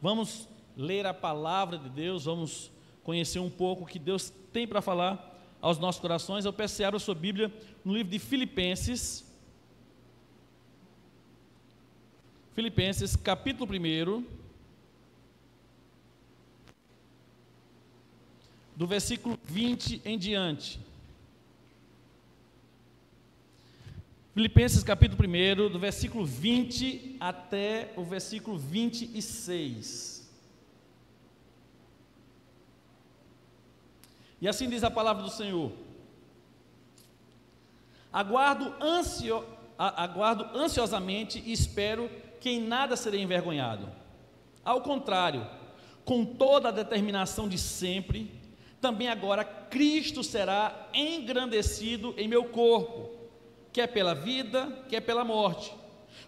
vamos ler a palavra de Deus, vamos conhecer um pouco o que Deus tem para falar aos nossos corações. Eu peço que você abra a sua Bíblia no livro de Filipenses, capítulo 1, do versículo 20 em diante. Filipenses capítulo 1, do versículo 20 até o versículo 26. E assim diz a palavra do Senhor: aguardo ansiosamente e espero que em nada serei envergonhado. Ao contrário, com toda a determinação de sempre, também agora Cristo será engrandecido em meu corpo, quer pela vida, quer pela morte.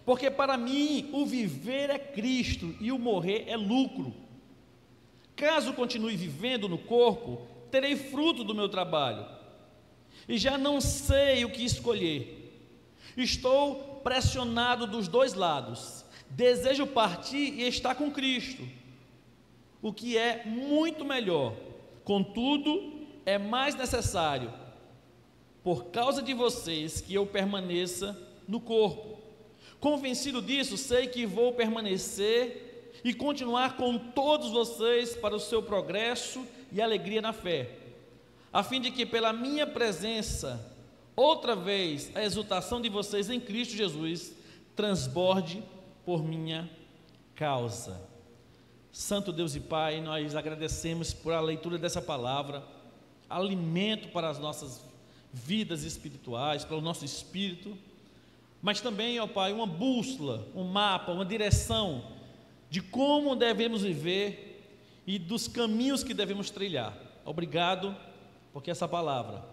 Porque para mim o viver é Cristo e o morrer é lucro. Caso continue vivendo no corpo, terei fruto do meu trabalho, e já não sei o que escolher. Estou pressionado dos dois lados. Desejo partir e estar com Cristo, o que é muito melhor. Contudo, é mais necessário, por causa de vocês, que eu permaneça no corpo. Convencido disso, sei que vou permanecer e continuar com todos vocês para o seu progresso e alegria na fé, a fim de que pela minha presença, outra vez, a exultação de vocês em Cristo Jesus transborde por minha causa. Santo Deus e Pai, nós agradecemos por a leitura dessa palavra, alimento para as nossas vidas espirituais, para o nosso espírito, mas também, ó Pai, uma bússola, um mapa, uma direção de como devemos viver e dos caminhos que devemos trilhar. Obrigado, porque essa palavra,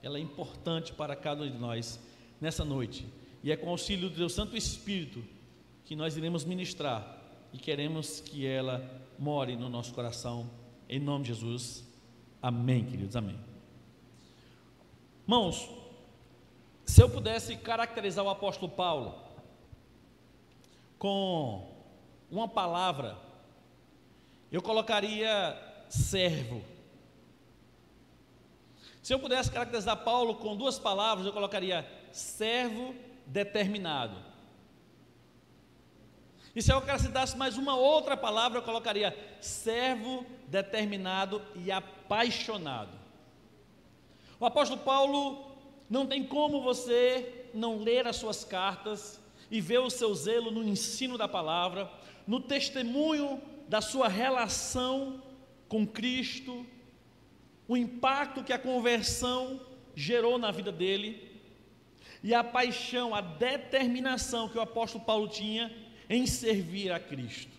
ela é importante para cada um de nós nessa noite, e é com o auxílio do Teu Santo Espírito que nós iremos ministrar, e queremos que ela more no nosso coração, em nome de Jesus, amém, queridos, amém. Irmãos, se eu pudesse caracterizar o apóstolo Paulo com uma palavra, eu colocaria servo. Se eu pudesse caracterizar Paulo com duas palavras, eu colocaria servo determinado. E se eu acrescentasse mais uma outra palavra, eu colocaria servo determinado e apaixonado. O apóstolo Paulo, não tem como você não ler as suas cartas e ver o seu zelo no ensino da palavra, no testemunho da sua relação com Cristo, o impacto que a conversão gerou na vida dele, e a paixão, a determinação que o apóstolo Paulo tinha em servir a Cristo.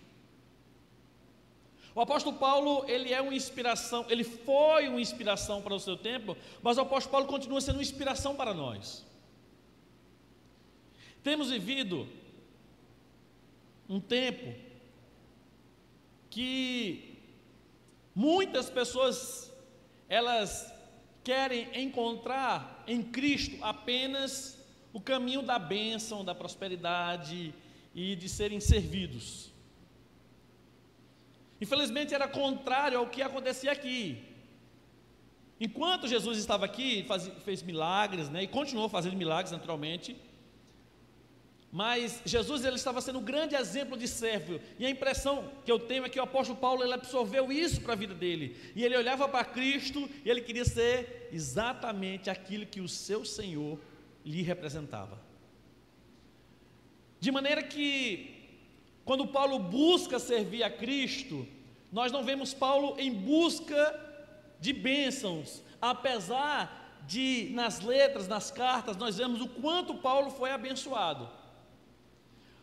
O apóstolo Paulo, ele é uma inspiração, ele foi uma inspiração para o seu tempo, mas o apóstolo Paulo continua sendo uma inspiração para nós. Temos vivido um tempo que muitas pessoas, elas querem encontrar em Cristo apenas o caminho da bênção, da prosperidade e de serem servidos. Infelizmente era contrário ao que acontecia aqui. Enquanto Jesus estava aqui, fez milagres, e continuou fazendo milagres naturalmente, mas Jesus, ele estava sendo um grande exemplo de servo, e a impressão que eu tenho é que o apóstolo Paulo, ele absorveu isso para a vida dele, e ele olhava para Cristo, e ele queria ser exatamente aquilo que o seu Senhor lhe representava. De maneira que, quando Paulo busca servir a Cristo, nós não vemos Paulo em busca de bênçãos, apesar de, nas letras, nas cartas, nós vemos o quanto Paulo foi abençoado.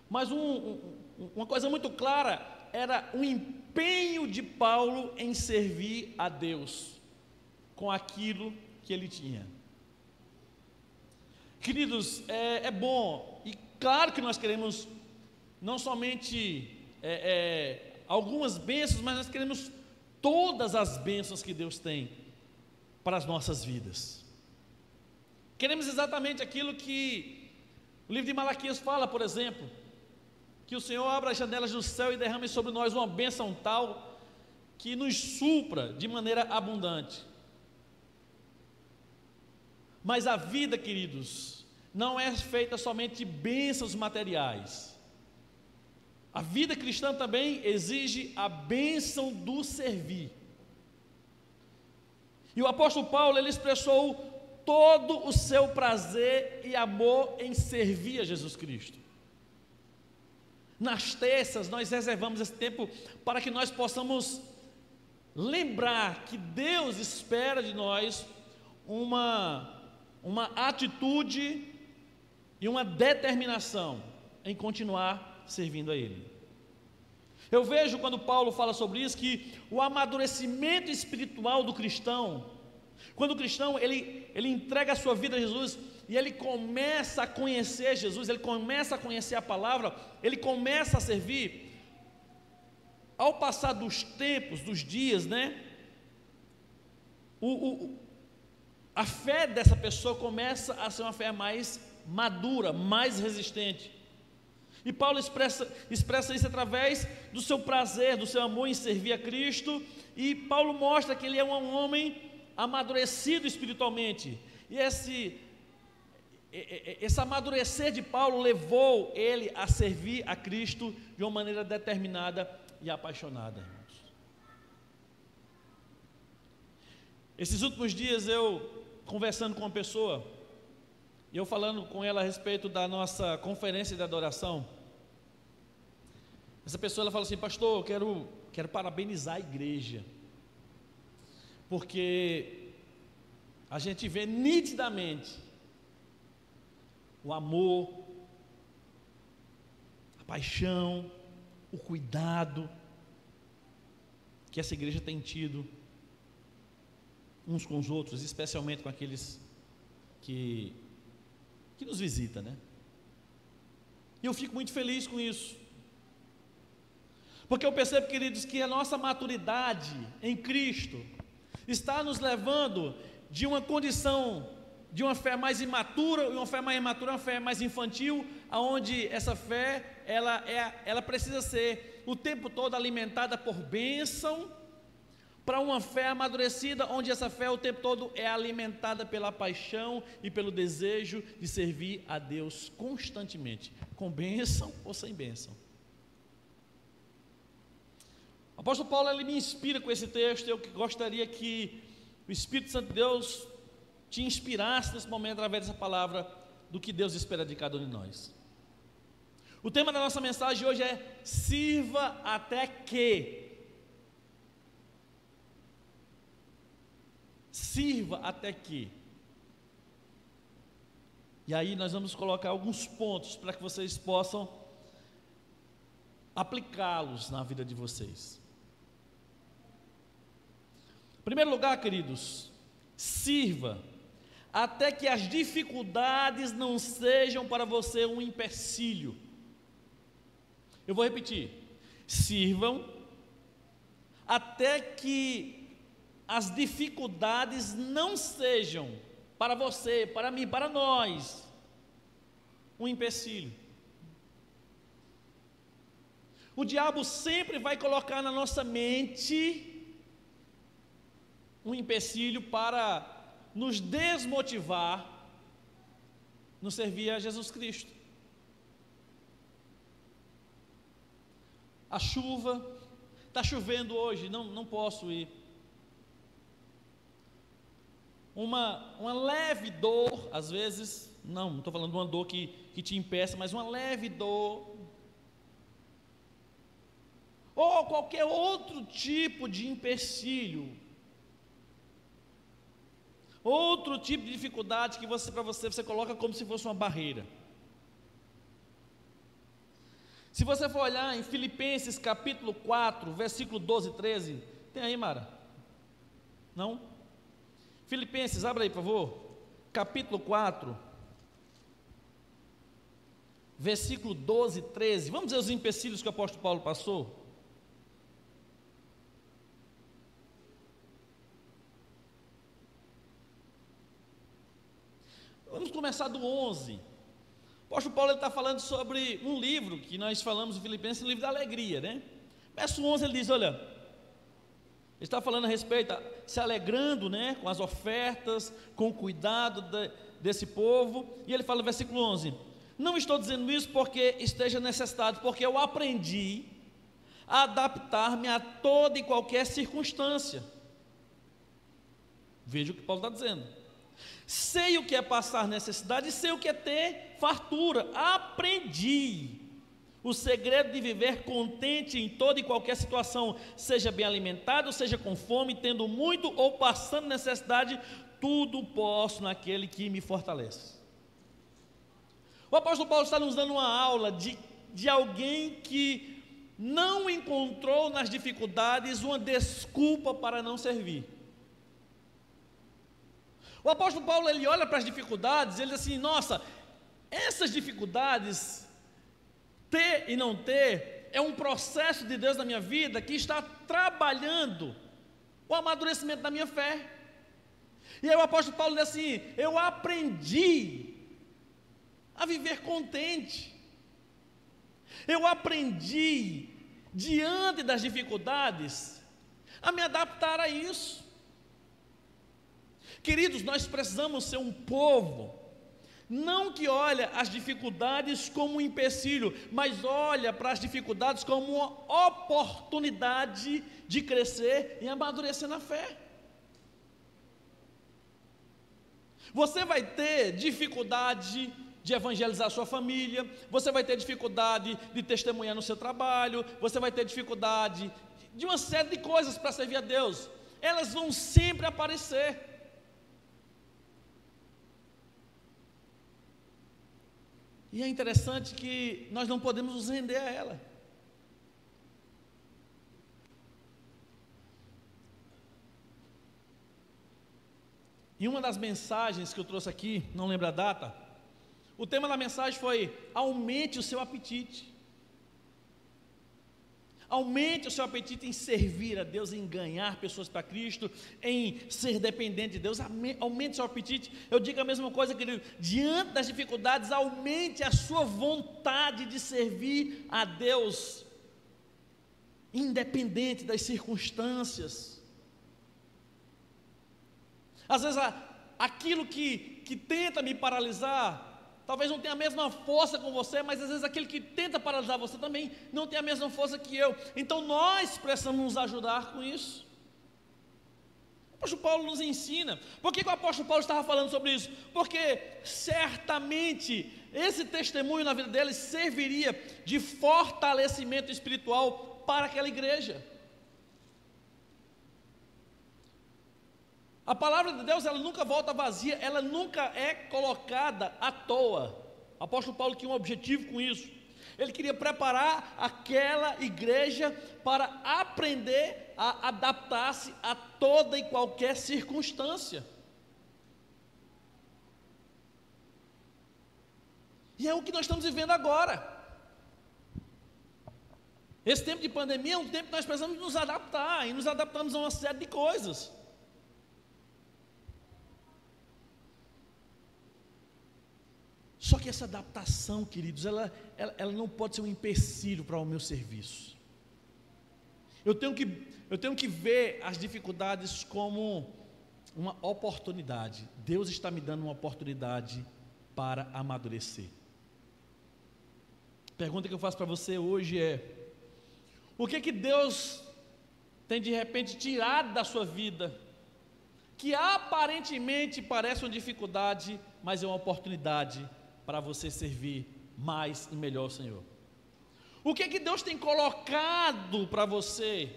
Mas uma coisa muito clara, era o empenho de Paulo em servir a Deus, com aquilo que ele tinha. Queridos, é bom, e claro que nós queremos não somente algumas bênçãos, mas nós queremos todas as bênçãos que Deus tem para as nossas vidas. Queremos exatamente aquilo que o livro de Malaquias fala, por exemplo, Que o Senhor abra as janelas do céu e derrame sobre nós uma bênção tal que nos supra de maneira abundante. Mas a vida, queridos, não é feita somente de bênçãos materiais. A vida cristã também exige a bênção do servir. E o apóstolo Paulo, ele expressou todo o seu prazer e amor em servir a Jesus Cristo. Nas terças, nós reservamos esse tempo para que nós possamos lembrar que Deus espera de nós uma atitude e uma determinação em continuar servindo a Ele. Eu vejo quando Paulo fala sobre isso, que o amadurecimento espiritual do cristão, quando o cristão ele entrega a sua vida a Jesus, e ele começa a conhecer Jesus, ele começa a conhecer a palavra, ele começa a servir, ao passar dos tempos, dos dias, né? A fé dessa pessoa começa a ser uma fé mais madura, mais resistente. E Paulo expressa isso através do seu prazer, do seu amor em servir a Cristo. E Paulo mostra que ele é um homem amadurecido espiritualmente. E esse amadurecer de Paulo levou ele a servir a Cristo de uma maneira determinada e apaixonada, irmãos. Esses últimos dias eu conversando com uma pessoa, e eu falando com ela a respeito da nossa conferência de adoração. Essa pessoa ela fala assim: pastor, eu quero parabenizar a igreja, porque a gente vê nitidamente o amor, a paixão, o cuidado que essa igreja tem tido uns com os outros, especialmente com aqueles que nos visitam, né? E eu fico muito feliz com isso, porque eu percebo, queridos, que a nossa maturidade em Cristo está nos levando de uma condição de uma fé mais imatura, e uma fé mais imatura, uma fé mais infantil, aonde essa fé ela precisa ser o tempo todo alimentada por bênção, para uma fé amadurecida, onde essa fé o tempo todo é alimentada pela paixão e pelo desejo de servir a Deus constantemente, com bênção ou sem bênção. O apóstolo Paulo ele me inspira com esse texto. Eu gostaria que o Espírito Santo de Deus te inspirasse nesse momento através dessa palavra, do que Deus espera de cada um de nós. O tema da nossa mensagem hoje é: sirva até que. Sirva até que. E aí nós vamos colocar alguns pontos para que vocês possam aplicá-los na vida de vocês. Em primeiro lugar, queridos, sirva até que as dificuldades não sejam para você um empecilho. Eu vou repetir: sirvam até que as dificuldades não sejam para você, para mim, para nós, um empecilho. O diabo sempre vai colocar na nossa mente um empecilho para nos desmotivar no servir a Jesus Cristo. A chuva, está chovendo hoje, não posso ir. Uma leve dor, às vezes, não estou falando de uma dor que te impeça, mas uma leve dor, ou qualquer outro tipo de empecilho, outro tipo de dificuldade que para você coloca como se fosse uma barreira. Se você for olhar em Filipenses capítulo 4, versículo 12 e 13, tem aí, Mara? Não? Filipenses, abra aí, por favor, capítulo 4, versículo 12 e 13, vamos ver os empecilhos que o apóstolo Paulo passou. Vamos começar do 11, O apóstolo Paulo está falando sobre um livro que nós falamos em Filipenses, o livro da alegria, né? Verso 11 ele diz, olha, ele está falando a respeito, se alegrando, né, com as ofertas, com o cuidado desse povo, e ele fala no versículo 11, não estou dizendo isso porque esteja necessitado, porque eu aprendi a adaptar-me a toda e qualquer circunstância. Veja o que Paulo está dizendo. Sei o que é passar necessidade e sei o que é ter fartura. Aprendi o segredo de viver contente em toda e qualquer situação, seja bem alimentado, seja com fome, tendo muito ou passando necessidade, tudo posso naquele que me fortalece. O apóstolo Paulo está nos dando uma aula de alguém que não encontrou nas dificuldades uma desculpa para não servir. O apóstolo Paulo, ele olha para as dificuldades, ele diz assim, nossa, essas dificuldades, ter e não ter, é um processo de Deus na minha vida, que está trabalhando o amadurecimento da minha fé. E aí o apóstolo Paulo diz assim, eu aprendi a viver contente, eu aprendi, diante das dificuldades, a me adaptar a isso. Queridos, nós precisamos ser um povo, não que olha as dificuldades como um empecilho, mas olha para as dificuldades como uma oportunidade de crescer e amadurecer na fé. Você vai ter dificuldade de evangelizar a sua família, você vai ter dificuldade de testemunhar no seu trabalho, você vai ter dificuldade de uma série de coisas para servir a Deus, elas vão sempre aparecer. E é interessante que nós não podemos nos render a ela. E uma das mensagens que eu trouxe aqui, não lembro a data, o tema da mensagem foi: aumente o seu apetite. Aumente o seu apetite em servir a Deus, em ganhar pessoas para Cristo, em ser dependente de Deus. Aumente o seu apetite. Eu digo a mesma coisa, querido, diante das dificuldades, aumente a sua vontade de servir a Deus, independente das circunstâncias. Às vezes aquilo que tenta me paralisar, talvez não tenha a mesma força com você, mas às vezes aquele que tenta paralisar você também não tem a mesma força que eu. Então nós precisamos nos ajudar com isso. O apóstolo Paulo nos ensina. Por que o apóstolo Paulo estava falando sobre isso? Porque certamente esse testemunho na vida dele serviria de fortalecimento espiritual para aquela igreja. A palavra de Deus, ela nunca volta vazia, ela nunca é colocada à toa. O apóstolo Paulo tinha um objetivo com isso. Ele queria preparar aquela igreja para aprender a adaptar-se a toda e qualquer circunstância. E é o que nós estamos vivendo agora. Esse tempo de pandemia é um tempo que nós precisamos nos adaptar, e nos adaptamos a uma série de coisas. Só que essa adaptação, queridos, ela não pode ser um empecilho para o meu serviço. Eu tenho que ver as dificuldades como uma oportunidade. Deus está me dando uma oportunidade para amadurecer. A pergunta que eu faço para você hoje é: o que Deus tem de repente tirado da sua vida, que aparentemente parece uma dificuldade, mas é uma oportunidade para você servir mais e melhor ao Senhor? O que Deus tem colocado para você,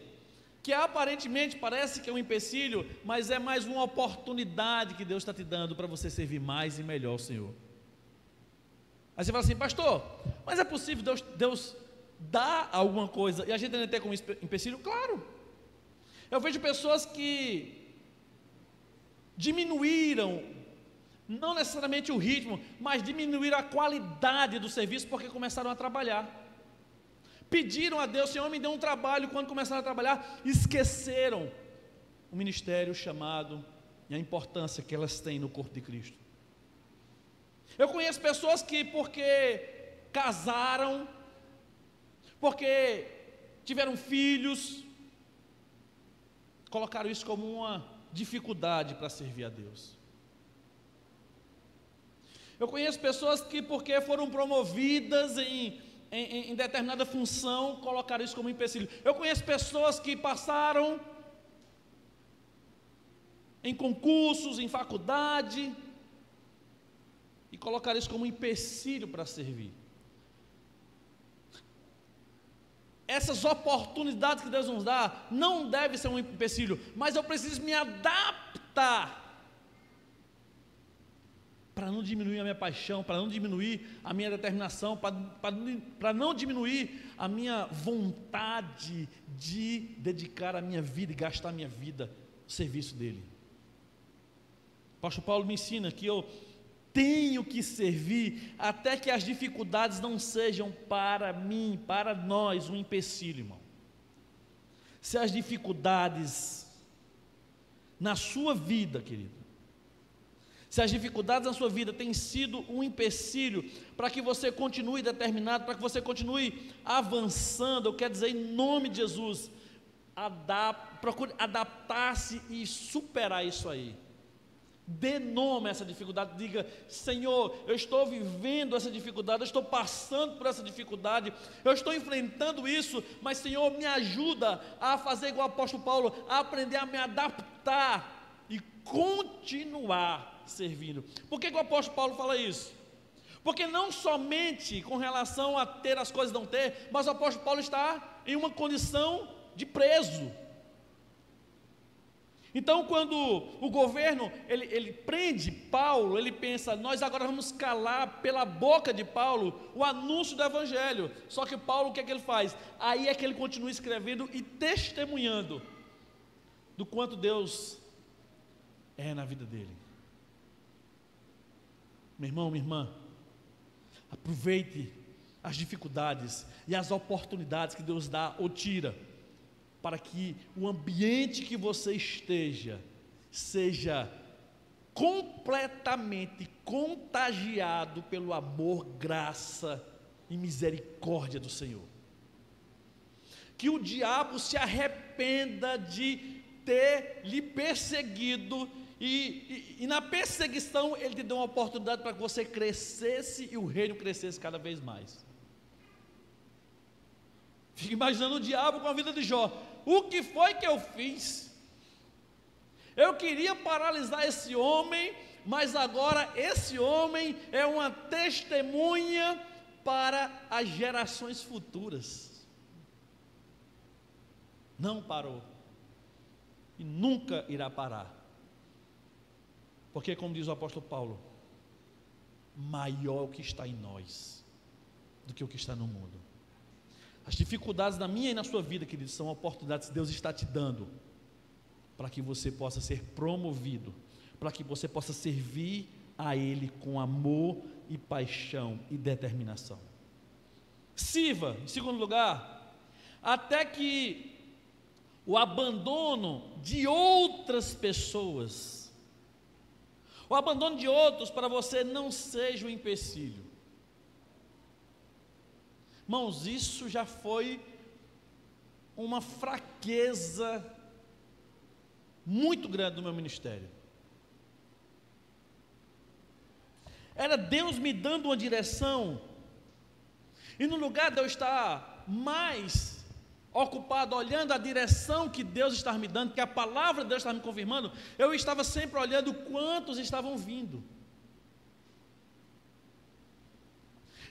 que aparentemente parece que é um empecilho, mas é mais uma oportunidade que Deus está te dando para você servir mais e melhor ao Senhor? Aí você fala assim: pastor, mas é possível Deus dar alguma coisa e a gente ainda ter como empecilho? Claro. Eu vejo pessoas que diminuíram, não necessariamente o ritmo, mas diminuíram a qualidade do serviço porque começaram a trabalhar. Pediram a Deus: Senhor, me dê um trabalho. Quando começaram a trabalhar, esqueceram o ministério, o chamado e a importância que elas têm no corpo de Cristo. Eu conheço pessoas que, porque casaram, porque tiveram filhos, colocaram isso como uma dificuldade para servir a Deus. Eu conheço pessoas que, porque foram promovidas em determinada função, colocaram isso como empecilho. Eu conheço pessoas que passaram em concursos, em faculdade, e colocaram isso como empecilho para servir. Essas oportunidades que Deus nos dá não devem ser um empecilho, mas eu preciso me adaptar para não diminuir a minha paixão, para não diminuir a minha determinação, para não diminuir a minha vontade de dedicar a minha vida e gastar a minha vida no serviço dele. O apóstolo Paulo me ensina que eu tenho que servir até que as dificuldades não sejam para mim, para nós, um empecilho, irmão. Se as dificuldades na sua vida, querido, se as dificuldades na sua vida têm sido um empecilho para que você continue determinado, para que você continue avançando, eu quero dizer, em nome de Jesus, procure adaptar-se e superar isso aí. Dê nome a essa dificuldade, diga: Senhor, eu estou vivendo essa dificuldade, eu estou passando por essa dificuldade, eu estou enfrentando isso, mas Senhor, me ajuda a fazer igual o apóstolo Paulo, a aprender a me adaptar e continuar servindo. Por que o apóstolo Paulo fala isso? Porque não somente com relação a ter as coisas não ter, mas o apóstolo Paulo está em uma condição de preso. Então, quando o governo ele prende Paulo, ele pensa: nós agora vamos calar pela boca de Paulo o anúncio do evangelho. Só que Paulo, o que é que ele faz? Aí é que ele continua escrevendo e testemunhando do quanto Deus é na vida dele. Meu irmão, minha irmã, aproveite as dificuldades e as oportunidades que Deus dá ou tira, para que o ambiente que você esteja seja completamente contagiado pelo amor, graça e misericórdia do Senhor. Que o diabo se arrependa de ter lhe perseguido e na perseguição ele te deu uma oportunidade para que você crescesse e o reino crescesse cada vez mais. Fica imaginando o diabo com a vida de Jó. O que foi que eu fiz? Eu queria paralisar esse homem, mas agora esse homem é uma testemunha para as gerações futuras. Não parou e nunca irá parar, porque, como diz o apóstolo Paulo, maior o que está em nós do que o que está no mundo. As dificuldades na minha e na sua vida, queridos, são oportunidades que Deus está te dando para que você possa ser promovido, para que você possa servir a Ele com amor e paixão e determinação. Sirva, em segundo lugar, até que o abandono de outras pessoas, o abandono de outros para você não seja um empecilho. Irmãos, isso já foi uma fraqueza muito grande do meu ministério. Era Deus me dando uma direção, e no lugar de eu estar mais ocupado olhando a direção que Deus está me dando, que a palavra de Deus está me confirmando, eu estava sempre olhando quantos estavam vindo.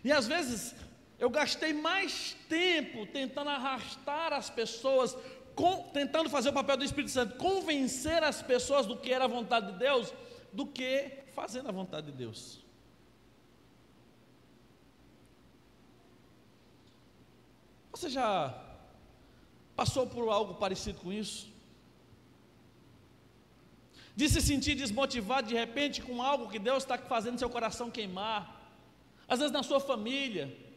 E às vezes eu gastei mais tempo tentando arrastar as pessoas, tentando fazer o papel do Espírito Santo, convencer as pessoas do que era a vontade de Deus, do que fazendo a vontade de Deus. Você já passou por algo parecido com isso? De se sentir desmotivado de repente com algo que Deus está fazendo seu coração queimar, às vezes na sua família.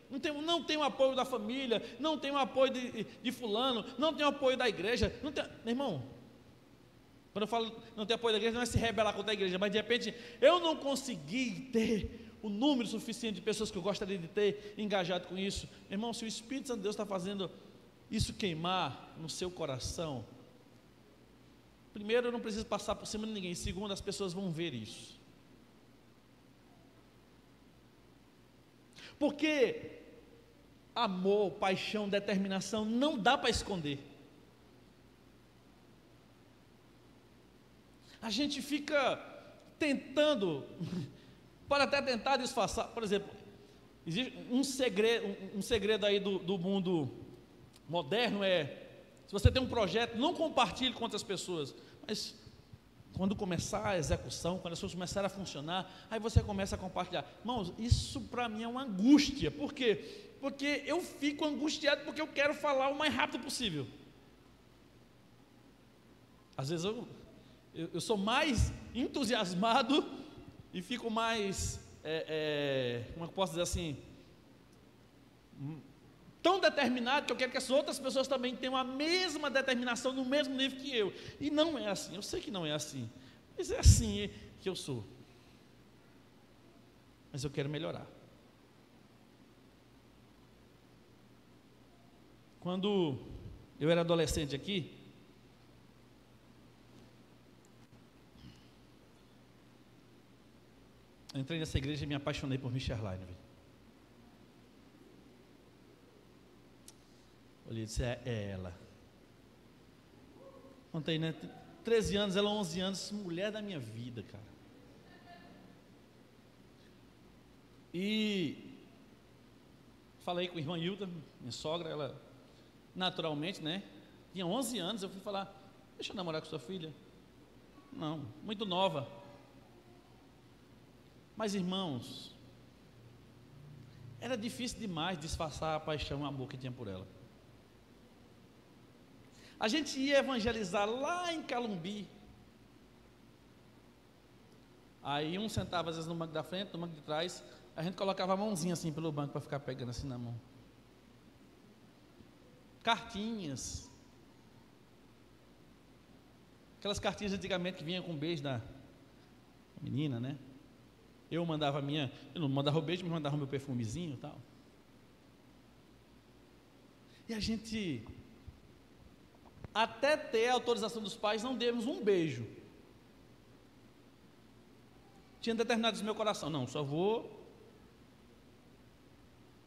Não tem o apoio da família, não tem o apoio de fulano, não tem o apoio da igreja, não tem, meu irmão, quando eu falo não tem apoio da igreja, não é se rebelar contra a igreja, mas de repente eu não consegui ter o número suficiente de pessoas que eu gostaria de ter engajado com isso. Irmão, se o Espírito Santo de Deus está fazendo isso queimar no seu coração, primeiro, eu não preciso passar por cima de ninguém. Segundo, as pessoas vão ver isso. Porque amor, paixão, determinação não dá para esconder. A gente fica tentando, pode até tentar disfarçar. Por exemplo, existe um segredo aí do mundo moderno se você tem um projeto, não compartilhe com outras pessoas, mas quando começar a execução, quando as coisas começarem a funcionar, aí você começa a compartilhar. Irmãos, isso para mim é uma angústia. Por quê? Porque eu fico angustiado porque eu quero falar o mais rápido possível. Às vezes eu sou mais entusiasmado e fico mais, como eu posso dizer assim, tão determinado que eu quero que as outras pessoas também tenham a mesma determinação, no mesmo nível que eu. E não é assim, eu sei que não é assim, mas é assim que eu sou. Mas eu quero melhorar. Quando eu era adolescente aqui, eu entrei nessa igreja e me apaixonei por Michelline. Olhei e disse, é ela. Contei, né? 13 anos, ela 11 anos, mulher da minha vida, cara. E falei com a irmã Hilda, minha sogra, ela naturalmente, né? Tinha 11 anos, eu fui falar, deixa eu namorar com sua filha. Não, muito nova. Mas irmãos, era difícil demais disfarçar a paixão e o amor que tinha por ela. A gente ia evangelizar lá em Calumbi. Aí um sentava às vezes no banco da frente, no banco de trás, a gente colocava a mãozinha assim pelo banco para ficar pegando assim na mão. Cartinhas. Aquelas cartinhas antigamente que vinham com beijo da menina, né? Eu mandava a minha, eu não mandava o beijo, mas mandava o meu perfumezinho e tal. E a gente, até ter a autorização dos pais, não demos um beijo. Tinha determinado no meu coração, não, só vou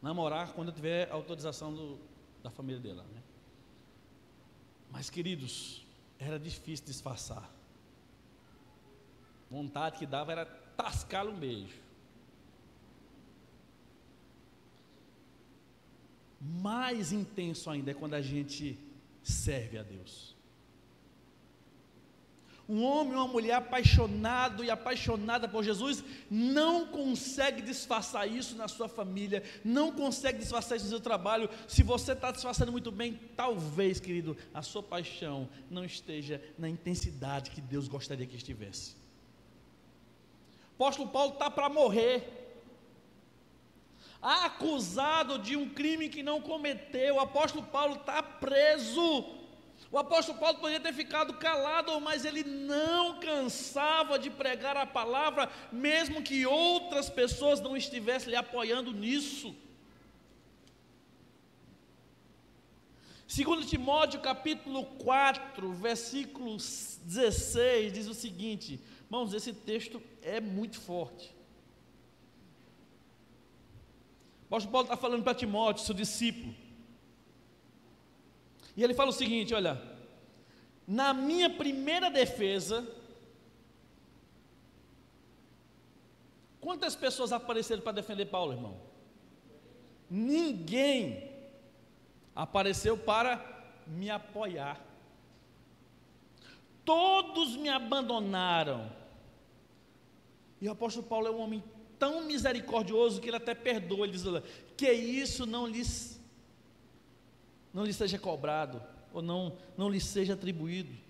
namorar quando eu tiver a autorização da família dela, né? Mas queridos, era difícil disfarçar. Vontade que dava era tascar um beijo. Mais intenso ainda é quando a gente serve a Deus. Um homem ou uma mulher apaixonado e apaixonada por Jesus não consegue disfarçar isso na sua família, não consegue disfarçar isso no seu trabalho. Se você está disfarçando muito bem, talvez, querido, a sua paixão não esteja na intensidade que Deus gostaria que estivesse. O apóstolo Paulo está para morrer, acusado de um crime que não cometeu. O apóstolo Paulo está preso. O apóstolo Paulo poderia ter ficado calado, mas ele não cansava de pregar a palavra, mesmo que outras pessoas não estivessem lhe apoiando nisso. 2 Timóteo capítulo 4, versículo 16, diz o seguinte, irmãos, esse texto é muito forte. O apóstolo Paulo está falando para Timóteo, seu discípulo, e ele fala o seguinte, olha, na minha primeira defesa, quantas pessoas apareceram para defender Paulo, irmão? Ninguém apareceu para me apoiar. Todos me abandonaram. E o apóstolo Paulo é um homem tão misericordioso que ele até perdoa. Ele diz, olha, que isso não lhe seja cobrado, ou não lhe seja atribuído.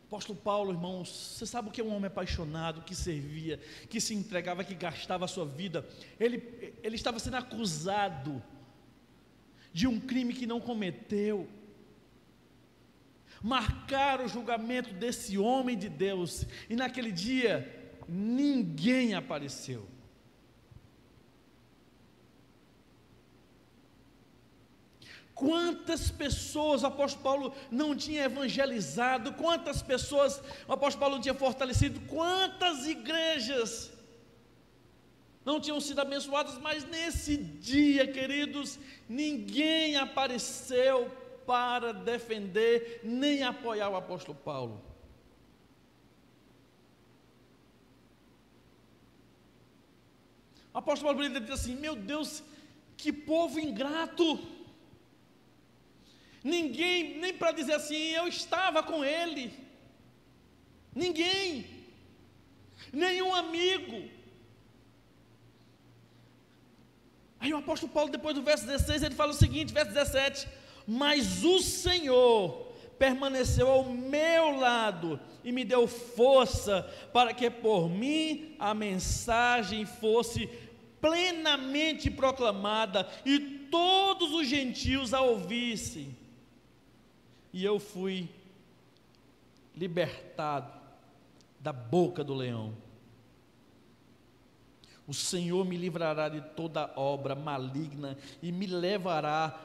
Apóstolo Paulo, irmãos, você sabe o que é um homem apaixonado, que servia, que se entregava, que gastava a sua vida? Ele estava sendo acusado de um crime que não cometeu. marcaram o julgamento desse homem de Deus, e naquele dia ninguém apareceu. Quantas pessoas o apóstolo Paulo não tinha evangelizado, quantas pessoas o apóstolo Paulo não tinha fortalecido, quantas igrejas não tinham sido abençoadas, mas nesse dia, queridos, ninguém apareceu para defender, nem apoiar o apóstolo Paulo. O apóstolo Paulo poderia dizer assim: meu Deus, que povo ingrato! Ninguém, nem para dizer assim, eu estava com ele, ninguém, nenhum amigo. Aí o apóstolo Paulo, depois do verso 16, ele fala o seguinte, verso 17: mas o Senhor permaneceu ao meu lado e me deu força para que por mim a mensagem fosse plenamente proclamada e todos os gentios a ouvissem. E eu fui libertado da boca do leão. O Senhor me livrará de toda obra maligna e me levará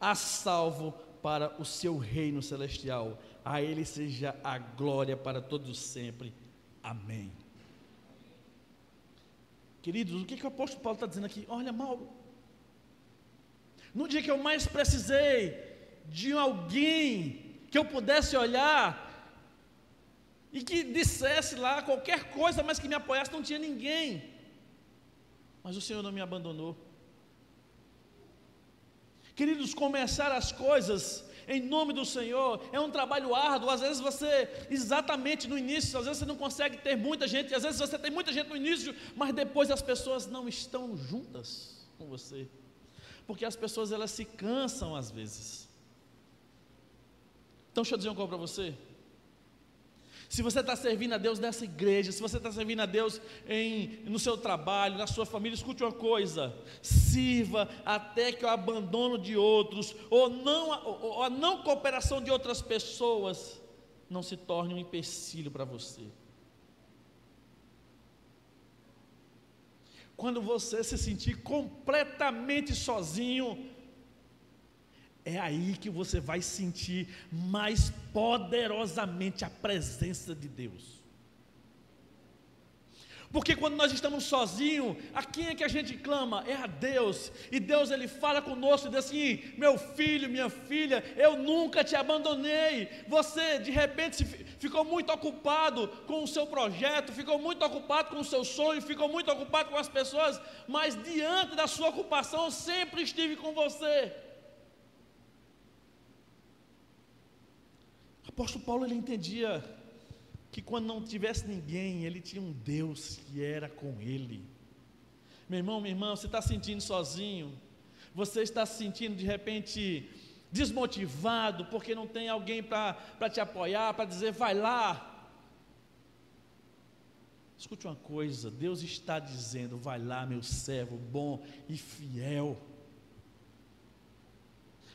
a salvo para o seu reino celestial. A Ele seja a glória para todos sempre. Amém. Queridos, o que o apóstolo Paulo está dizendo aqui? Olha, Mauro, no dia que eu mais precisei de alguém que eu pudesse olhar e que dissesse lá qualquer coisa, mas que me apoiasse, não tinha ninguém. Mas o Senhor não me abandonou. Queridos, começar as coisas em nome do Senhor é um trabalho árduo. Às vezes você, exatamente no início, às vezes você não consegue ter muita gente, às vezes você tem muita gente no início, mas depois as pessoas não estão juntas com você, porque as pessoas, elas se cansam às vezes. Então deixa eu dizer uma coisa para você. Se você está servindo a Deus nessa igreja, se você está servindo a Deus no seu trabalho, na sua família, escute uma coisa: sirva até que o abandono de outros, ou a não cooperação de outras pessoas, não se torne um empecilho para você. Quando você se sentir completamente sozinho, é aí que você vai sentir mais poderosamente a presença de Deus. Porque quando nós estamos sozinhos, a quem é que a gente clama? É a Deus. E Deus, Ele fala conosco e diz assim: meu filho, minha filha, eu nunca te abandonei. Você de repente ficou muito ocupado com o seu projeto, ficou muito ocupado com o seu sonho, ficou muito ocupado com as pessoas, mas diante da sua ocupação eu sempre estive com você. O apóstolo Paulo, ele entendia que quando não tivesse ninguém, ele tinha um Deus que era com ele. Meu irmão, minha irmã, você está se sentindo sozinho? Você está se sentindo de repente desmotivado, porque não tem alguém para te apoiar, para dizer vai lá? Escute uma coisa, Deus está dizendo: vai lá, meu servo bom e fiel.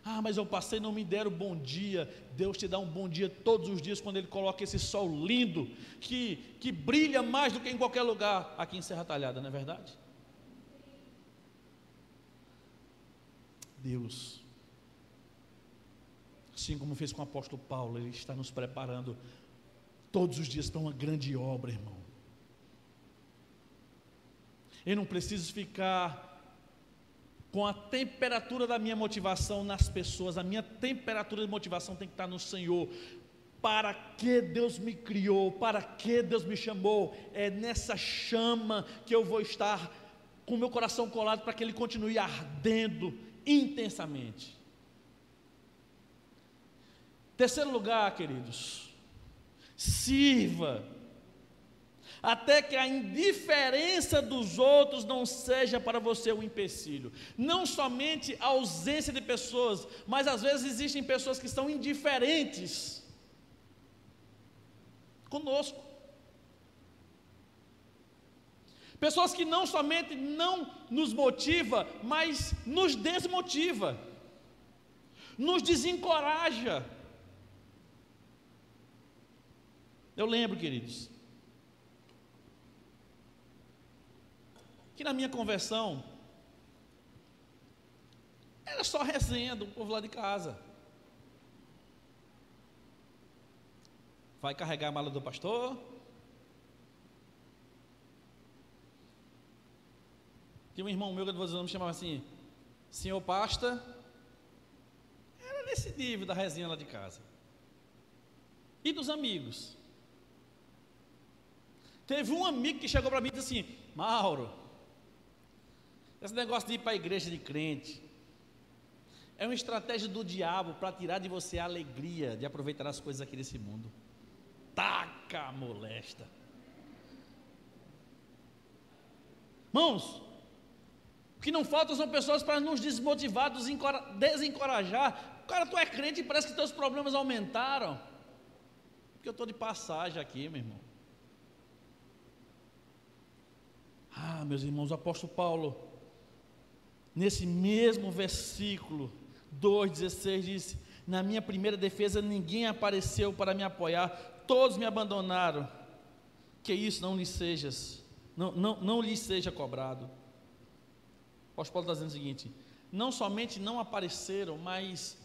Ah, mas eu passei, não me deram bom dia. Deus te dá um bom dia todos os dias, quando Ele coloca esse sol lindo, que brilha mais do que em qualquer lugar, aqui em Serra Talhada, não é verdade? Deus, assim como fez com o apóstolo Paulo, Ele está nos preparando todos os dias para uma grande obra, irmão. Eu não preciso ficar com a temperatura da minha motivação nas pessoas. A minha temperatura de motivação tem que estar no Senhor. Para que Deus me criou? Para que Deus me chamou? É nessa chama que eu vou estar com o meu coração colado, para que ele continue ardendo intensamente. Terceiro lugar, queridos, sirva até que a indiferença dos outros não seja para você um empecilho. Não somente a ausência de pessoas, mas às vezes existem pessoas que são indiferentes conosco. Pessoas que não somente não nos motiva, mas nos desmotiva, nos desencoraja. Eu lembro, queridos, que na minha conversão era só resenha do povo lá de casa. Vai carregar a mala do pastor? Tinha um irmão meu que me chamava assim, senhor pasta. Era nesse nível da resenha lá de casa. E dos amigos. Teve um amigo que chegou para mim e disse assim: Mauro, esse negócio de ir para a igreja de crente é uma estratégia do diabo para tirar de você a alegria de aproveitar as coisas aqui desse mundo. Taca molesta. Irmãos, o que não falta são pessoas para nos desmotivar, desencorajar. Cara, tu é crente e parece que teus problemas aumentaram. Porque eu estou de passagem aqui, meu irmão. Meus irmãos, o apóstolo Paulo, nesse mesmo versículo 2,16 diz: na minha primeira defesa ninguém apareceu para me apoiar, todos me abandonaram, que isso não lhes seja cobrado. O apóstolo Paulo está dizendo o seguinte: não somente não apareceram, mas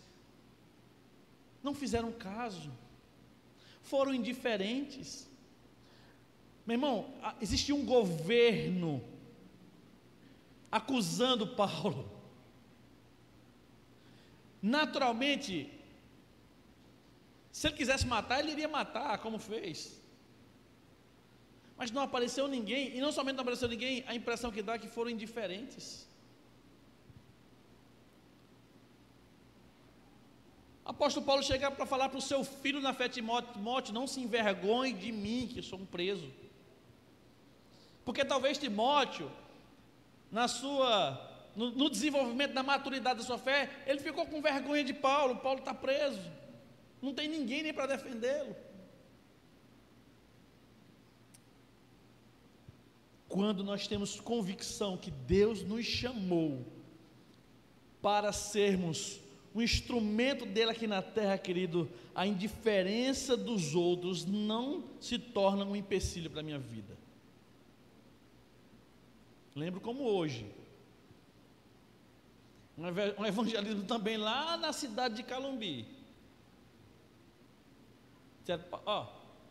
não fizeram caso, foram indiferentes. Meu irmão, existia um governo acusando Paulo. Naturalmente, se ele quisesse matar, ele iria matar, como fez. Mas não apareceu ninguém, e não somente não apareceu ninguém, a impressão que dá é que foram indiferentes. O apóstolo Paulo chega para falar para o seu filho na fé, Timóteo, não se envergonhe de mim, que sou um preso. Porque talvez Timóteo, no desenvolvimento da maturidade da sua fé, ele ficou com vergonha de Paulo. Paulo está preso, não tem ninguém nem para defendê-lo. Quando nós temos convicção que Deus nos chamou para sermos um instrumento dele aqui na terra, querido, a indiferença dos outros não se torna um empecilho para a minha vida. Lembro como hoje, um evangelismo também lá na cidade de Calumbi.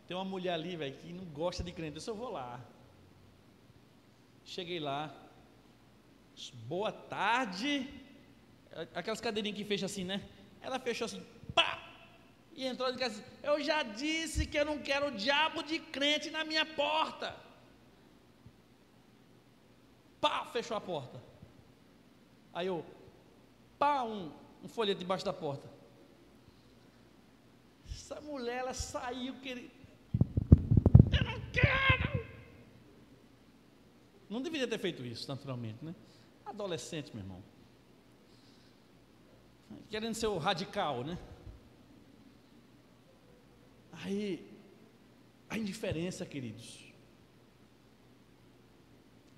Tem uma mulher ali, velho, que não gosta de crente, eu vou lá. Cheguei lá, boa tarde, aquelas cadeirinhas que fecham assim, né? Ela fechou assim, pá, e entrou e disse assim: eu já disse que eu não quero o diabo de crente na minha porta. Pá, fechou a porta. Aí eu, pá, um folheto debaixo da porta. Essa mulher, ela saiu, querido. Eu não quero. Não deveria ter feito isso, naturalmente, né? Adolescente, meu irmão. Querendo ser o radical, né? Aí, a indiferença, queridos.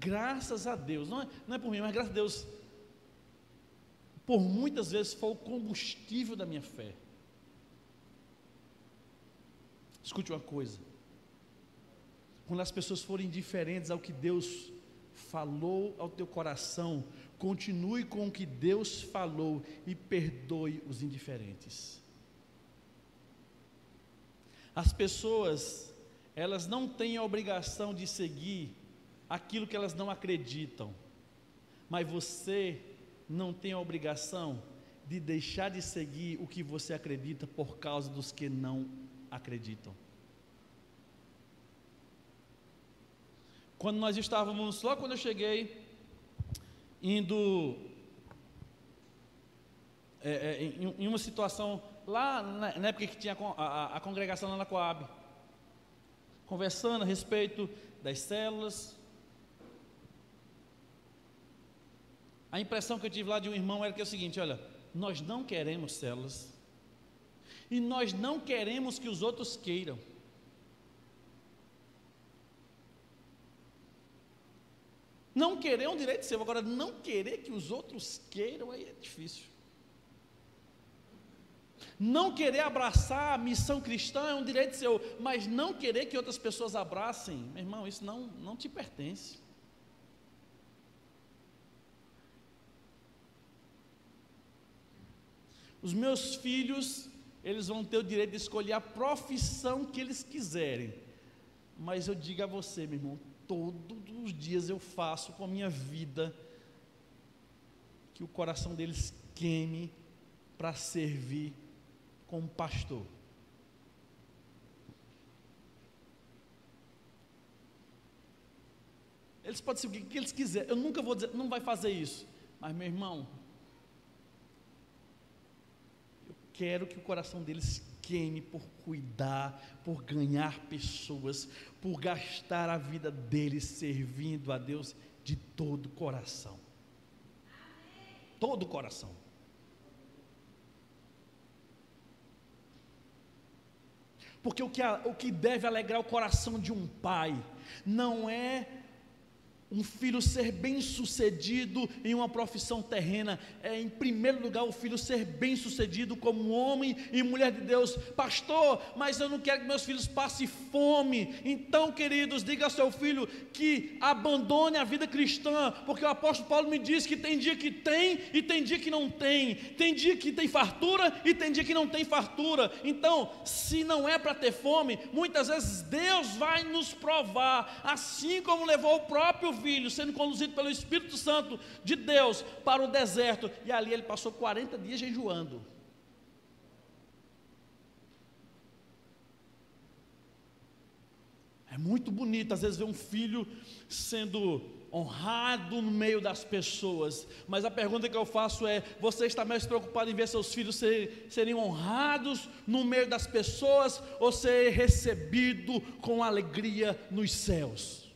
Graças a Deus, não é por mim, mas graças a Deus, por muitas vezes foi o combustível da minha fé. Escute uma coisa: quando as pessoas forem indiferentes ao que Deus falou ao teu coração, continue com o que Deus falou e perdoe os indiferentes. As pessoas, elas não têm a obrigação de seguir aquilo que elas não acreditam, mas você não tem a obrigação de deixar de seguir o que você acredita por causa dos que não acreditam. Quando nós estávamos, logo quando eu cheguei, indo em uma situação lá na época que tinha a congregação lá na Coab, conversando a respeito das células. A impressão que eu tive lá de um irmão era que é o seguinte: olha, nós não queremos células e nós não queremos que os outros queiram. Não querer é um direito seu, agora não querer que os outros queiram aí é difícil. Não querer abraçar a missão cristã é um direito seu, mas não querer que outras pessoas abracem, meu irmão, isso não te pertence. Os meus filhos, eles vão ter o direito de escolher a profissão que eles quiserem, mas eu digo a você, meu irmão, todos os dias eu faço com a minha vida, que o coração deles queime para servir como pastor. Eles podem ser o que eles quiserem, eu nunca vou dizer, não vai fazer isso, mas meu irmão, eu quero que o coração deles queime por cuidar, por ganhar pessoas, por gastar a vida deles servindo a Deus de todo o coração. Todo o coração. Porque o que deve alegrar o coração de um pai não é um filho ser bem sucedido em uma profissão terrena, é em primeiro lugar o filho ser bem sucedido como homem e mulher de Deus. Pastor, mas eu não quero que meus filhos passem fome. Então, queridos, diga ao seu filho que abandone a vida cristã, porque o apóstolo Paulo me diz que tem dia que tem e tem dia que não tem, tem dia que tem fartura e tem dia que não tem fartura. Então, se não é para ter fome, muitas vezes Deus vai nos provar, assim como levou o próprio filho, sendo conduzido pelo Espírito Santo de Deus para o deserto, e ali ele passou 40 dias jejuando. É muito bonito às vezes ver um filho sendo honrado no meio das pessoas, mas a pergunta que eu faço é: você está mais preocupado em ver seus filhos serem honrados no meio das pessoas, ou ser recebido com alegria nos céus?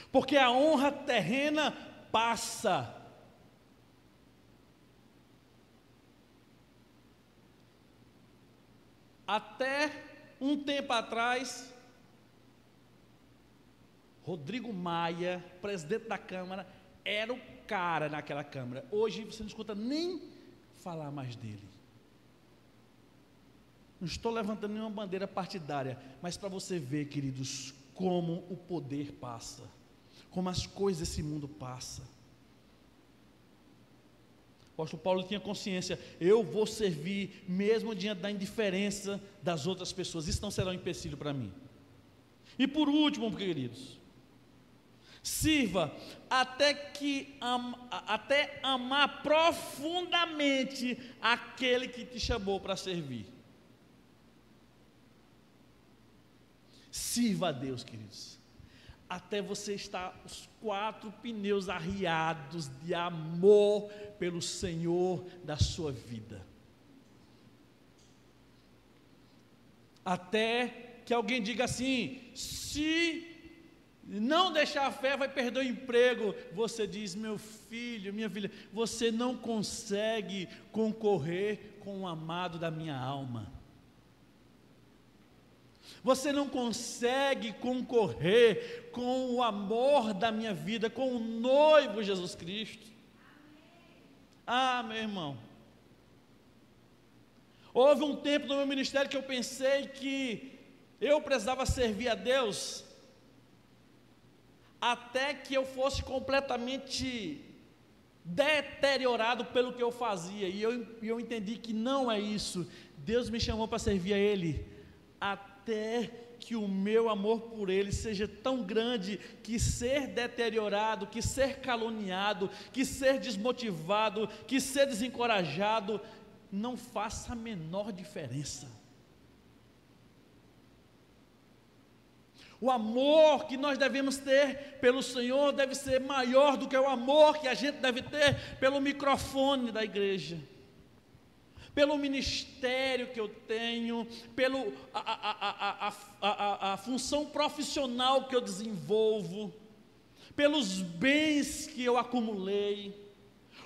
Porque a honra terrena passa. Até um tempo atrás, Rodrigo Maia, presidente da Câmara, era o cara naquela Câmara. Hoje você não escuta nem falar mais dele. Não estou levantando nenhuma bandeira partidária, mas para você ver, queridos, como o poder passa, como as coisas desse mundo passam. O apóstolo Paulo tinha consciência: eu vou servir mesmo diante da indiferença das outras pessoas, isso não será um empecilho para mim. E por último, queridos, sirva até amar profundamente aquele que te chamou para servir. Sirva a Deus, queridos, até você estar os 4 pneus arriados de amor pelo Senhor da sua vida. Até que alguém diga assim: se não deixar a fé, vai perder o emprego. Você diz: meu filho, minha filha, você não consegue concorrer com o amado da minha alma. Você não consegue concorrer com o amor da minha vida, com o noivo Jesus Cristo. Ah, meu irmão, houve um tempo no meu ministério que eu pensei que eu precisava servir a Deus até que eu fosse completamente deteriorado pelo que eu fazia, e eu entendi que não é isso. Deus me chamou para servir a Ele até que o meu amor por Ele seja tão grande que ser deteriorado, que ser caluniado, que ser desmotivado, que ser desencorajado não faça a menor diferença. O amor que nós devemos ter pelo Senhor deve ser maior do que o amor que a gente deve ter pelo microfone da igreja, pelo ministério que eu tenho, pelo a função profissional que eu desenvolvo, pelos bens que eu acumulei.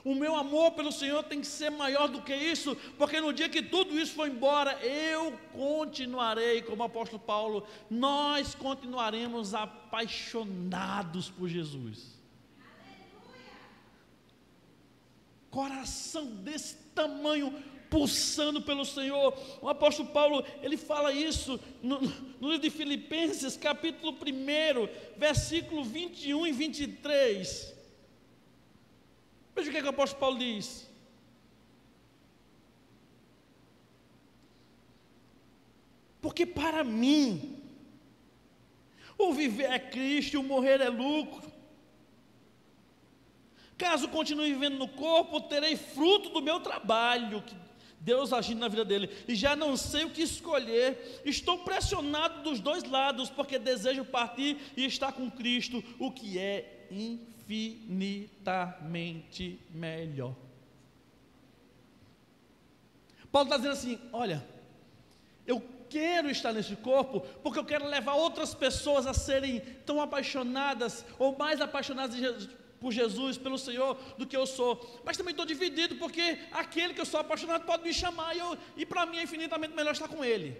O meu amor pelo Senhor tem que ser maior do que isso, porque no dia que tudo isso for embora, eu continuarei, como o apóstolo Paulo, nós continuaremos apaixonados por Jesus. Aleluia! Coração desse tamanho, pulsando pelo Senhor. O apóstolo Paulo, ele fala isso no livro de Filipenses, capítulo 1, versículo 21 e 23. Veja o que o apóstolo Paulo diz. Porque para mim, o viver é Cristo e o morrer é lucro. Caso continue vivendo no corpo, terei fruto do meu trabalho, que Deus agindo na vida dele, e já não sei o que escolher. Estou pressionado dos dois lados, porque desejo partir e estar com Cristo, o que é infinitamente melhor. Paulo está dizendo assim: olha, eu quero estar nesse corpo, porque eu quero levar outras pessoas a serem tão apaixonadas, ou mais apaixonadas por Jesus, pelo Senhor, do que eu sou. Mas também estou dividido, porque aquele que eu sou apaixonado pode me chamar, e para mim é infinitamente melhor estar com ele.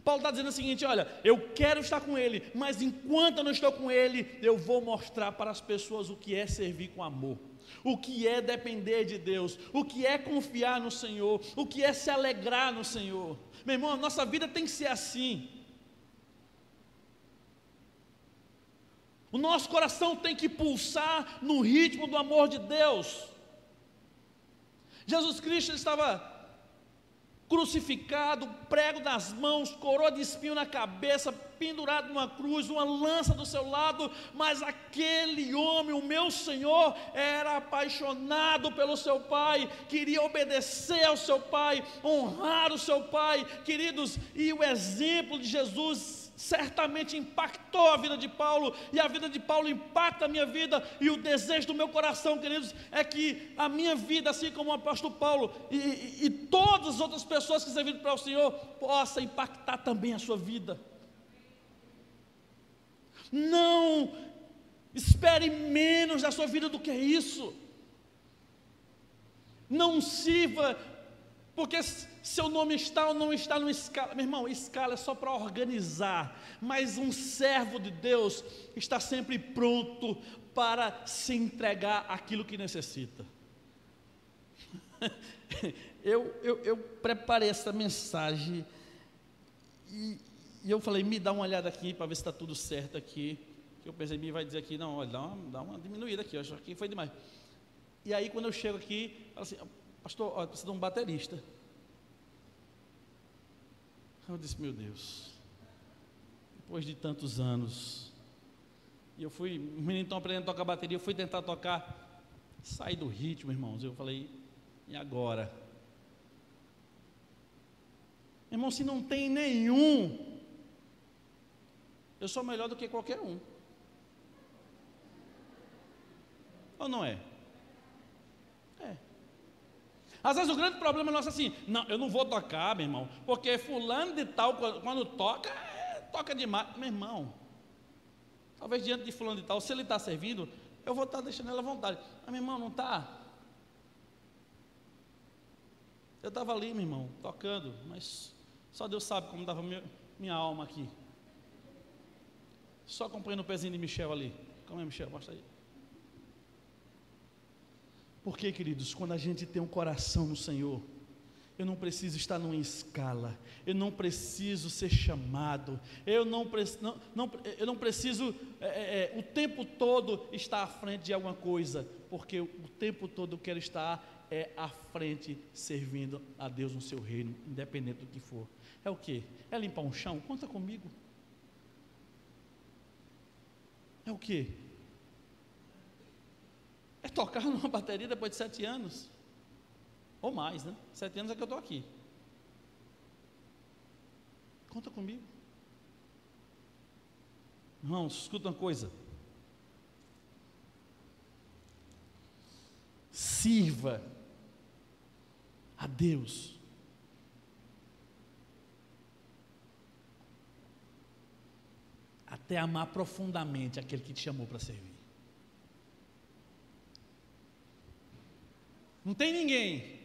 Paulo está dizendo o seguinte: olha, eu quero estar com ele, mas enquanto eu não estou com ele, eu vou mostrar para as pessoas o que é servir com amor, o que é depender de Deus, o que é confiar no Senhor, o que é se alegrar no Senhor. Meu irmão, a nossa vida tem que ser assim. O nosso coração tem que pulsar no ritmo do amor de Deus. Jesus Cristo estava crucificado, prego nas mãos, coroa de espinho na cabeça, pendurado numa cruz, uma lança do seu lado, mas aquele homem, o meu Senhor, era apaixonado pelo seu Pai, queria obedecer ao seu Pai, honrar o seu Pai, queridos, e o exemplo de Jesus certamente impactou a vida de Paulo, e a vida de Paulo impacta a minha vida, e o desejo do meu coração, queridos, é que a minha vida, assim como o apóstolo Paulo, e todas as outras pessoas que servirem para o Senhor, possa impactar também a sua vida. Não espere menos da sua vida do que isso. Não sirva porque seu nome está ou não está no escala. Meu irmão, escala é só para organizar, mas um servo de Deus está sempre pronto para se entregar aquilo que necessita. Eu preparei essa mensagem e eu falei: me dá uma olhada aqui para ver se está tudo certo aqui. Que eu percebi, vai dizer aqui: não, olha, dá uma diminuída aqui, eu acho que foi demais. E aí quando eu chego aqui, falo assim: pastor, olha, precisa de um baterista. Eu disse: meu Deus, depois de tantos anos, e os meninos estão aprendendo a tocar bateria, eu fui tentar tocar, sair do ritmo, irmãos. Eu falei: e agora? Irmão, se não tem nenhum, eu sou melhor do que qualquer um. Ou não é? É. Às vezes o grande problema nosso é assim: não, eu não vou tocar, meu irmão, porque fulano de tal, quando toca, toca demais. Meu irmão, talvez diante de fulano de tal, se ele está servindo, eu vou estar deixando ele à vontade. Mas meu irmão, não está. Eu estava ali, meu irmão, tocando, mas só Deus sabe como estava minha alma aqui. Só acompanhando o pezinho de Michel ali. Como é, Michel? Mostra aí. Porque, queridos, quando a gente tem um coração no Senhor, eu não preciso estar numa escala, eu não preciso ser chamado, eu não preciso o tempo todo estar à frente de alguma coisa, porque o tempo todo eu quero estar à frente, servindo a Deus no seu reino, independente do que for. É o quê? É limpar um chão? Conta comigo. É o quê? É tocar numa bateria depois de 7 anos, ou mais, né? 7 anos é que eu estou aqui. Conta comigo. Irmãos, escuta uma coisa: sirva a Deus até amar profundamente aquele que te chamou para servir. Não tem ninguém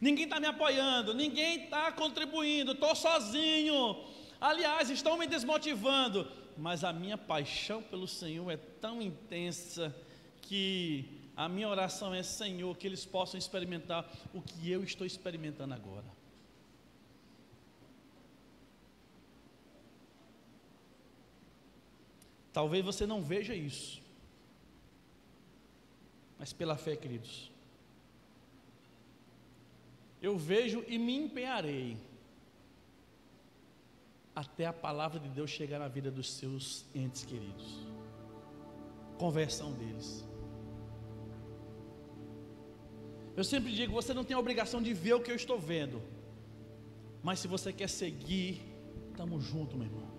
está me apoiando, ninguém está contribuindo, estou sozinho, aliás, estão me desmotivando, mas a minha paixão pelo Senhor é tão intensa que A minha oração é, Senhor, que eles possam experimentar o que eu estou experimentando agora. Talvez você não veja isso, mas pela fé, queridos, eu vejo e me empenharei até a palavra de Deus chegar na vida dos seus entes queridos, conversão deles. Eu sempre digo, você não tem a obrigação de ver o que eu estou vendo, mas se você quer seguir, estamos juntos, meu irmão,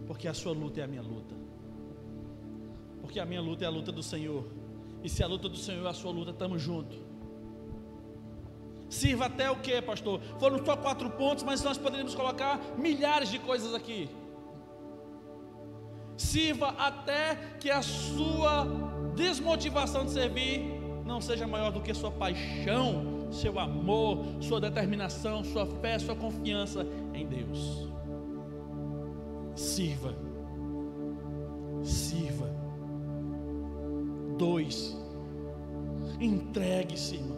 porque a sua luta é a minha luta, porque a minha luta é a luta do Senhor, e se a luta do Senhor é a sua luta, estamos juntos. Sirva até o que, pastor? Foram só 4 pontos, mas nós poderíamos colocar milhares de coisas aqui. Sirva até que a sua desmotivação de servir não seja maior do que sua paixão, seu amor, sua determinação, sua fé, sua confiança em Deus. Sirva. 2, entregue-se, irmão.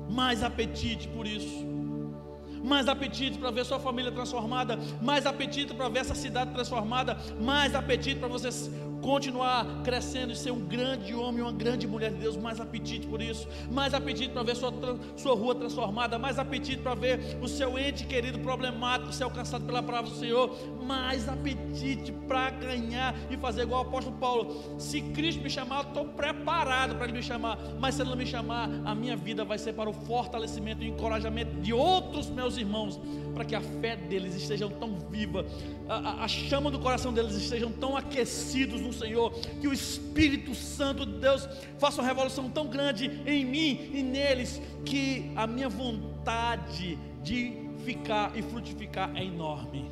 Mais apetite por isso, mais apetite para ver sua família transformada, mais apetite para ver essa cidade transformada, mais apetite para você continuar crescendo e ser um grande homem, uma grande mulher de Deus. Mais apetite por isso, mais apetite para ver sua rua transformada, mais apetite para ver o seu ente querido problemático ser alcançado pela palavra do Senhor, mais apetite para ganhar e fazer igual o apóstolo Paulo. Se Cristo me chamar, eu estou preparado para Ele me chamar, mas se Ele não me chamar, a minha vida vai ser para o fortalecimento e encorajamento de outros meus irmãos, para que a fé deles esteja tão viva, a chama do coração deles estejam tão aquecidos no Senhor, que o Espírito Santo de Deus faça uma revolução tão grande em mim e neles, que a minha vontade de ficar e frutificar é enorme.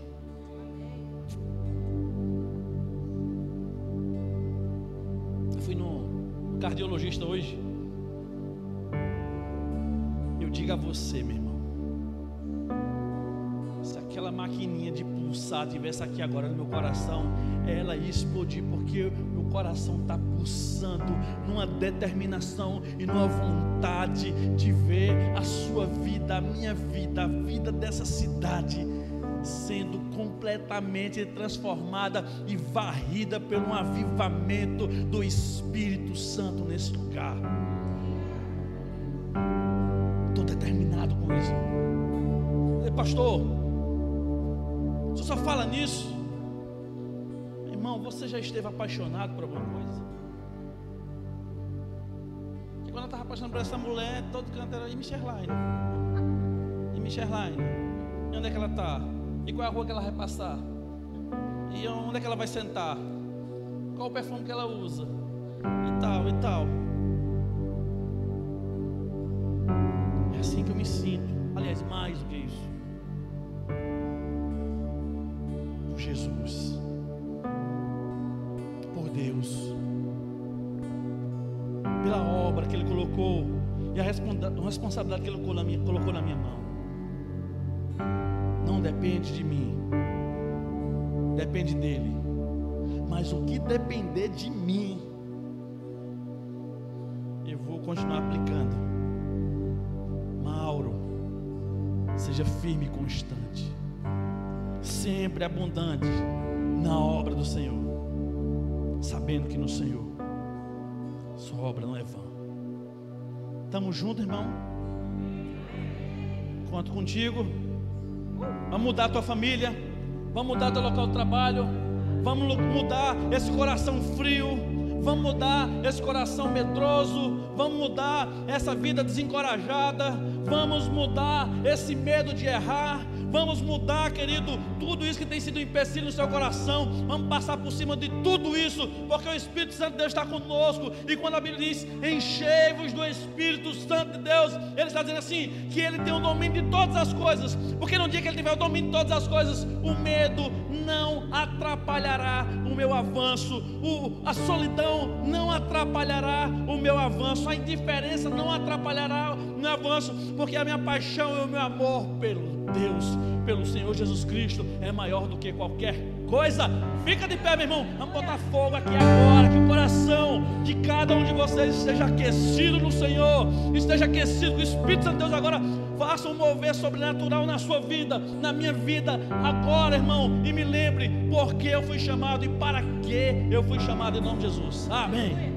Eu fui no cardiologista hoje. Eu digo a você, meu irmão, se aquela maquininha de pulsar tivesse aqui agora no meu coração, ela ia explodir, porque meu coração está pulsando numa determinação e numa vontade de ver a sua vida, a minha vida, a vida dessa cidade sendo completamente transformada e varrida pelo avivamento do Espírito Santo nesse lugar. Estou determinado com isso. Pastor, você só fala nisso? Irmão, você já esteve apaixonado por alguma coisa? Porque quando eu estava apaixonado por essa mulher, todo canto era Micherline. E Micherline, e onde é que ela está? E qual é a rua que ela vai passar? E onde é que ela vai sentar? Qual o perfume que ela usa? E tal, e tal. É assim que eu me sinto. Aliás, mais do que isso. Por Jesus, por Deus, pela obra que Ele colocou e a responsabilidade que Ele colocou na minha mão. Não depende de mim, depende dEle. Mas o que depender de mim, eu vou continuar aplicando. Mauro, seja firme e constante, sempre abundante na obra do Senhor, sabendo que no Senhor sua obra não é vã. Estamos juntos, irmão? Conto contigo. Vamos mudar a tua família, vamos mudar teu local de trabalho, vamos mudar esse coração frio, vamos mudar esse coração medroso, vamos mudar essa vida desencorajada, vamos mudar esse medo de errar, vamos mudar, querido, tudo isso que tem sido um empecilho no seu coração. Vamos passar por cima de tudo isso, porque o Espírito Santo de Deus está conosco. E quando a Bíblia diz enchei-vos do Espírito Santo de Deus, Ele está dizendo assim, que Ele tem o domínio de todas as coisas, porque no dia que Ele tiver o domínio de todas as coisas, o medo não atrapalhará o meu avanço, a solidão não atrapalhará o meu avanço, a indiferença não atrapalhará não avanço, porque a minha paixão e o meu amor pelo Deus, pelo Senhor Jesus Cristo é maior do que qualquer coisa. Fica de pé, meu irmão, vamos botar fogo aqui agora, que o coração de cada um de vocês esteja aquecido no Senhor, esteja aquecido, que o Espírito Santo de Deus agora faça um mover sobrenatural na sua vida, na minha vida, agora, irmão, e me lembre porque eu fui chamado e para que eu fui chamado, em nome de Jesus, amém.